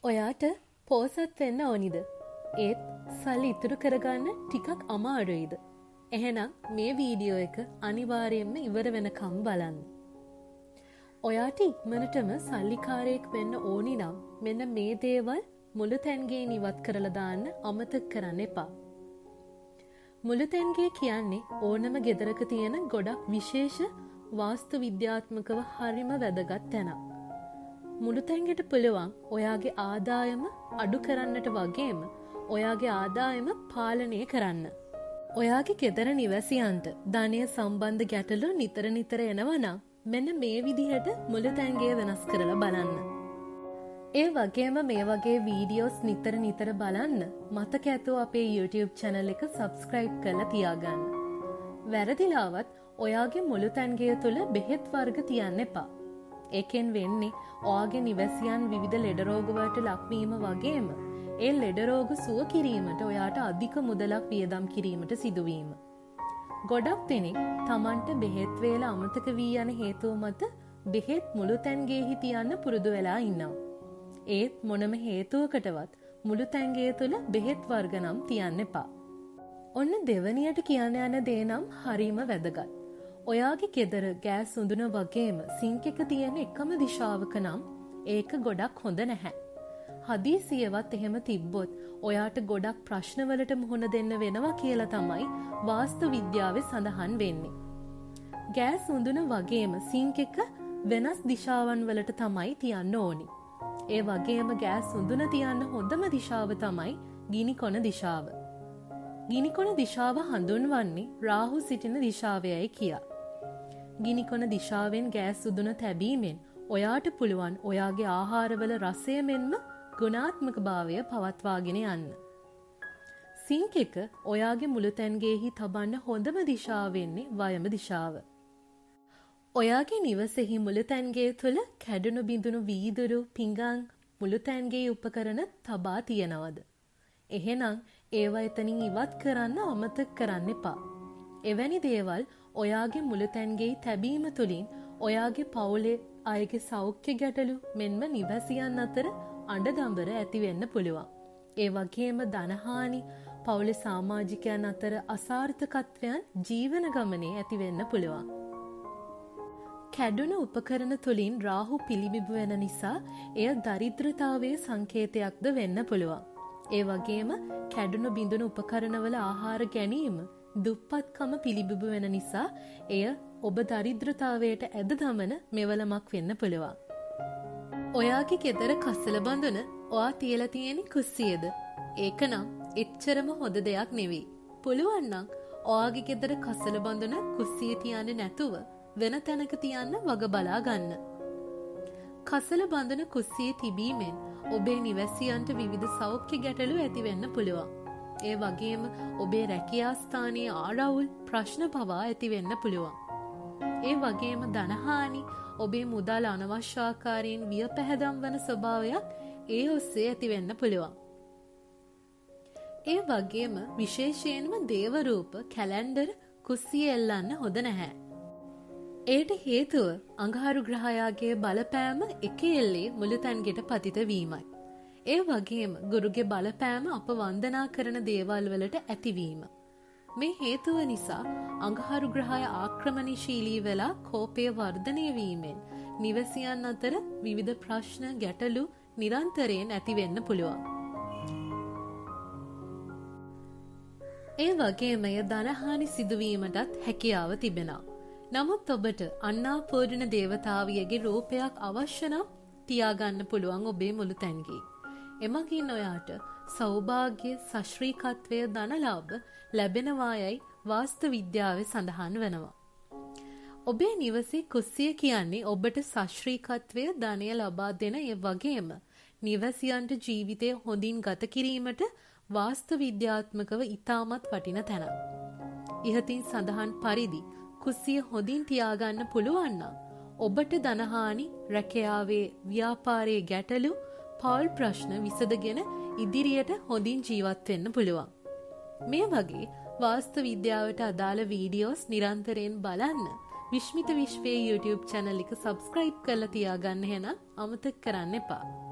ඔයාට පෝසත් වෙන්න ඕනිද? ඒත් සල්ලි ඉතුරු කරගන්න ටිකක් අමාරුයිද? එහෙනම් මේ වීඩියෝ එක අනිවාර්යයෙන්ම ඉවර වෙනකම් බලන්න. ඔයාට ඉක්මනටම සල්ලිකාරයෙක් වෙන්න ඕනි නම් මෙන්න මේ දේවල් මුළුතැන්ගේ ඉවත් කරලා දාන්න අමතක කරන්න එපා. මුළුතැන්ගේ කියන්නේ ඕනම ගෙදරක තියෙන ගොඩක් විශේෂ වාස්තු විද්‍යාත්මකව හරිම වැදගත් තැනක්. මුළුතැන්ගෙට පුළුවන් ඔයාගේ ආදායම අඩු කරන්නට වගේම ඔයාගේ ආදායම පාලනය කරන්න. ඔයාගේ ගෙදර නිවැසියන්ට ධනය සම්බන්ධ ගැටලු නිතර එනවා නම් මෙන්න මේ විදිහට මුළුතැන්ගේ වෙනස් කරලා බලන්න. ඒ වගේම මේ වගේ වීඩියෝස් නිතර බලන්න මතක ඇතුව අපේ YouTube channel එක subscribe කරලා තියාගන්න. වැරදිලාවත් ඔයාගේ මුළුතැන්ගේ තුල බෙහෙත් වර්ග තියන්න එපා. ඒකෙන් වෙන්නේ ඔයාගේ නිවැසියන් විවිධ ලෙඩ රෝග වලට ලක්වීම වගේම ඒ ලෙඩ රෝග සුව කිරීමට ඔයාට අධික මුදලක් වියදම් කිරීමට සිදුවීම. ගොඩක් දෙනෙක් Tamanට බෙහෙත් වේල අමතක වී යන හේතුව මත බෙහෙත් මුළුතැන්ගේහි තියන්න පුරුදු වෙලා ඉන්නවා. ඒත් මොනම හේතුවකටවත් මුළුතැන්ගේ තුල බෙහෙත් වර්ග නම් තියන්න එපා. ඔන්න දෙවනියට කියන්න යන දේ නම් හරීම වැදගත්. ඔයාගේ ගෙදර ගෑස් උඳුන වගේම සිංක් එක තියෙන එකම දිශාවක නම් ඒක ගොඩක් හොඳ නැහැ. හදිසියවත් එහෙම තිබ්බොත් ඔයාට ගොඩක් ප්‍රශ්නවලට මුහුණ දෙන්න වෙනවා කියලා තමයි වාස්තු විද්‍යාවේ සඳහන් වෙන්නේ. ගෑස් උඳුන වගේම සිංක් එක වෙනස් දිශාවන් වලට තමයි තියන්න ඕනි. ඒ වගේම ගෑස් උඳුන තියන්න හොඳම දිශාව තමයි ගිනිකොන දිශාව. ගිනිකොන දිශාව හඳුන්වන්නේ රාහු සිටින දිශාවයයි කියා. ගිනිකොන දිශාවෙන් ගෑස් උඳුන තැබීමෙන් ඔයාට පුළුවන් ඔයාගේ ආහාරවල රසය මෙන්ම ගුණාත්මක භාවය පවත්වාගෙන යන්න. සිංක් එක ඔයාගේ මුළුතැන්ගේහි තබන්න හොඳම දිශාව වෙන්නේ වයම දිශාව. ඔයාගේ නිවසේහි මුළුතැන්ගේ තුල කැඩුණු බිඳුණු වීදුරු, පිඟන්, මුළුතැන්ගේ උපකරණ තබා තියනවද? එහෙනම් ඒවා එතනින් ඉවත් කරන්න අමතක කරන්න එපා. එවැනි දේවල් ඔයාගේ මුළුතැන්ගේ තැබීම තුළින් ඔයාගේ පවුලේ අයගේ සෞඛ්‍ය ගැටලු මෙන්ම නිවැසියන් අතර අඬදඹර ඇති වෙන්න පුළුවන්. ඒ වගේම ධනහානි, පවුලේ සමාජිකයන් අතර අසාර්ථකත්වයන් ජීවන ගමනේ ඇති වෙන්න පුළුවන්. කැඩුණු උපකරණ තුළින් රාහු පිළිබිඹු වෙන නිසා එය දරිද්‍රතාවයේ සංකේතයක්ද වෙන්න පුළුවන්. ඒ වගේම කැඩුණු බිඳුණු උපකරණවල ආහාර ගැනීම දුප්පත්කම පිළිබිඹු වෙන නිසා එය ඔබ දරිද්‍රතාවයට ඇද දමන මෙවලමක් වෙන්න පුළුවන්. ඔයාගේ ගෙදර කසල බඳුන ඔයා තියලා තියෙන කුස්සියද? ඒකනම් එච්චරම හොඳ දෙයක් නෙවෙයි. පුළුවන් නම් ඔයාගේ ගෙදර කසල බඳුන කුස්සියේ තියන්නේ නැතුව වෙන තැනක තියන්න වග බලා ගන්න. කසල බඳුන කුස්සියේ තිබීමෙන් ඔබේ නිවැසියන්ට විවිධ සෞඛ්‍ය ගැටලු ඇති වෙන්න පුළුවන්. ඒ වගේම ඔබේ රැකියා ස්ථානයේ ආරවුල් ප්‍රශ්න පවා ඇති වෙන්න පුළුවන්. ඒ වගේම ධනහානි, ඔබේ මුදල් අනවශ්‍ය ආකාරයෙන් වියපැහැදම් වන ස්වභාවයක් ඒ ඔස්සේ ඇති වෙන්න පුළුවන්. ඒ වගේම විශේෂයෙන්ම දේව රූප, කැලෙන්ඩර් කුස්සියේ එල්ලන්න හොඳ නැහැ. ඒට හේතුව අඟහරු ග්‍රහයාගේ බලපෑම එක එල්ලේ මුළුතැන්ගෙට පතිත වීමයි. ඒ වගේම ගුරුගේ බලපෑම අප වන්දනා කරන දේවල් වලට ඇතිවීම. මේ හේතුව නිසා අඟහරු ග්‍රහය ආක්‍රමණශීලී වෙලා කෝපය වර්ධනය වීමෙන් නිවසියන් අතර විවිධ ප්‍රශ්න ගැටලු නිරන්තරයෙන් ඇති වෙන්න පුළුවන්. ඒ වගේම එය ධනහානි සිදුවීමටත් හැකියාව තිබෙනවා. නමුත් ඔබට අන්නාපූර්ණ දේවතාවියගේ රූපයක් අවශ්‍ය නම් තියාගන්න පුළුවන් ඔබේ මුළුතැන්ගේ. එමගින් ඔයාට සෞභාග්‍ය, සශ්‍රීකත්වය, ධනලාභ ලැබෙනවායයි වාස්තු විද්‍යාවේ සඳහන් වෙනවා. ඔබේ නිවසේ කුස්සිය කියන්නේ ඔබට සශ්‍රීකත්වය, ධනය ලබා දෙන ඒ වගේම නිවසියන්ට ජීවිතය හොඳින් ගත කිරීමට වාස්තු විද්‍යාත්මකව ඉතාමත් වටින තැනක්. ඉහතින් සඳහන් පරිදි කුස්සිය හොඳින් තියාගන්න පුළුවන් නම් ඔබට ධනහානි, රැකියාවේ, ව්‍යාපාරයේ ගැටලු, පෞල් ප්‍රශ්න විසඳගෙන ඉදිරියට හොඳින් ජීවත් වෙන්න පුළුවන්. මේ වගේ වාස්තු විද්‍යාවට අදාළ වීඩියෝස් නිරන්තරයෙන් බලන්න විශ්මිත විශ්වයේ YouTube channel එක subscribe කරලා තියාගන්න. එහෙනම් අමතක කරන්න එපා.